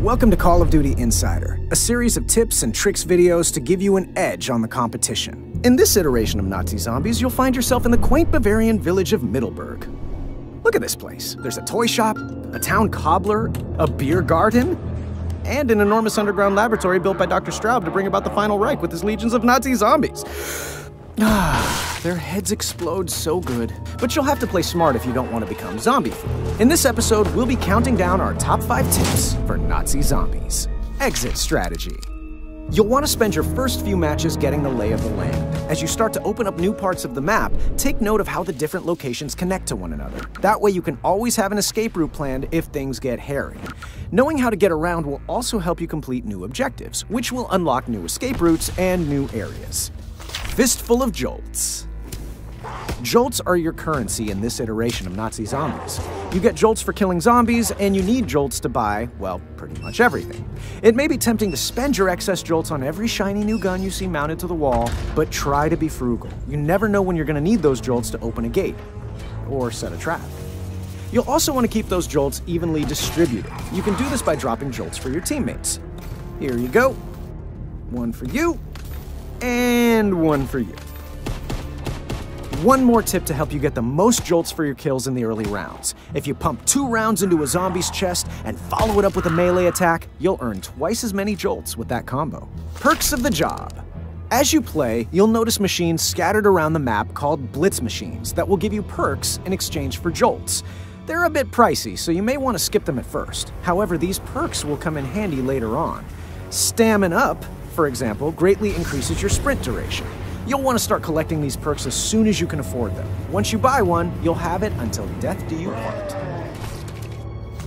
Welcome to Call of Duty Insider, a series of tips and tricks videos to give you an edge on the competition. In this iteration of Nazi Zombies, you'll find yourself in the quaint Bavarian village of Middelburg. Look at this place. There's a toy shop, a town cobbler, a beer garden, and an enormous underground laboratory built by Dr. Straub to bring about the final Reich with his legions of Nazi zombies. Their heads explode so good. But you'll have to play smart if you don't want to become zombie food. In this episode, we'll be counting down our top 5 tips for Nazi zombies. Exit strategy. You'll want to spend your first few matches getting the lay of the land. As you start to open up new parts of the map, take note of how the different locations connect to one another. That way you can always have an escape route planned if things get hairy. Knowing how to get around will also help you complete new objectives, which will unlock new escape routes and new areas. Fistful of jolts. Jolts are your currency in this iteration of Nazi Zombies. You get jolts for killing zombies, and you need jolts to buy, well, pretty much everything. It may be tempting to spend your excess jolts on every shiny new gun you see mounted to the wall, but try to be frugal. You never know when you're going to need those jolts to open a gate, or set a trap. You'll also want to keep those jolts evenly distributed. You can do this by dropping jolts for your teammates. Here you go. One for you, and one for you. One more tip to help you get the most jolts for your kills in the early rounds. If you pump 2 rounds into a zombie's chest and follow it up with a melee attack, you'll earn twice as many jolts with that combo. Perks of the job. As you play, you'll notice machines scattered around the map called blitz machines that will give you perks in exchange for jolts. They're a bit pricey, so you may want to skip them at first. However, these perks will come in handy later on. Stamina Up, for example, greatly increases your sprint duration. You'll want to start collecting these perks as soon as you can afford them. Once you buy one, you'll have it until death do you part.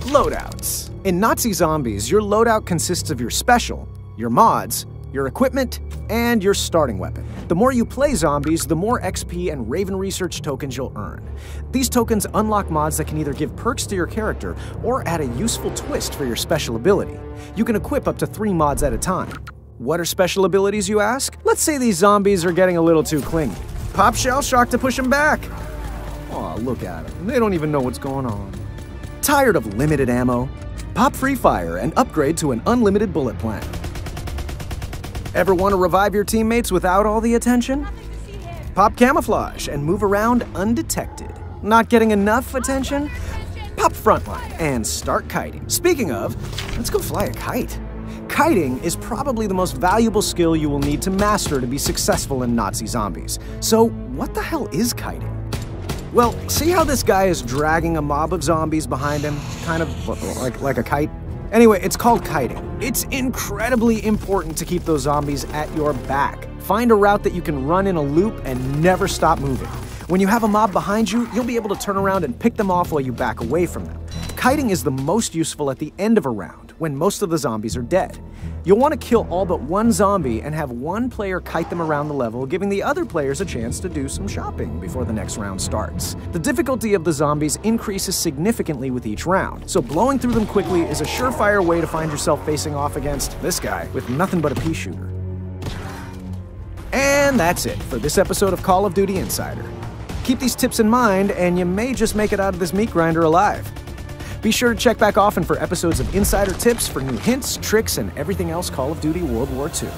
Loadouts. In Nazi Zombies, your loadout consists of your special, your mods, your equipment, and your starting weapon. The more you play zombies, the more XP and Raven Research tokens you'll earn. These tokens unlock mods that can either give perks to your character or add a useful twist for your special ability. You can equip up to 3 mods at a time. What are special abilities, you ask? Let's say these zombies are getting a little too clingy. Pop Shell Shock to push them back. Aw, look at them. They don't even know what's going on. Tired of limited ammo? Pop Free Fire and upgrade to an unlimited bullet plan. Ever want to revive your teammates without all the attention? Pop Camouflage and move around undetected. Not getting enough attention? Pop Frontline and start kiting. Speaking of, let's go fly a kite. Kiting is probably the most valuable skill you will need to master to be successful in Nazi Zombies. So, what the hell is kiting? Well, see how this guy is dragging a mob of zombies behind him? Kind of like a kite? Anyway, it's called kiting. It's incredibly important to keep those zombies at your back. Find a route that you can run in a loop and never stop moving. When you have a mob behind you, you'll be able to turn around and pick them off while you back away from them. Kiting is the most useful at the end of a round, when most of the zombies are dead. You'll want to kill all but one zombie and have one player kite them around the level, giving the other players a chance to do some shopping before the next round starts. The difficulty of the zombies increases significantly with each round, so blowing through them quickly is a surefire way to find yourself facing off against this guy with nothing but a pea shooter. And that's it for this episode of Call of Duty Insider. Keep these tips in mind, and you may just make it out of this meat grinder alive. Be sure to check back often for episodes of Insider Tips for new hints, tricks, and everything else Call of Duty World War II.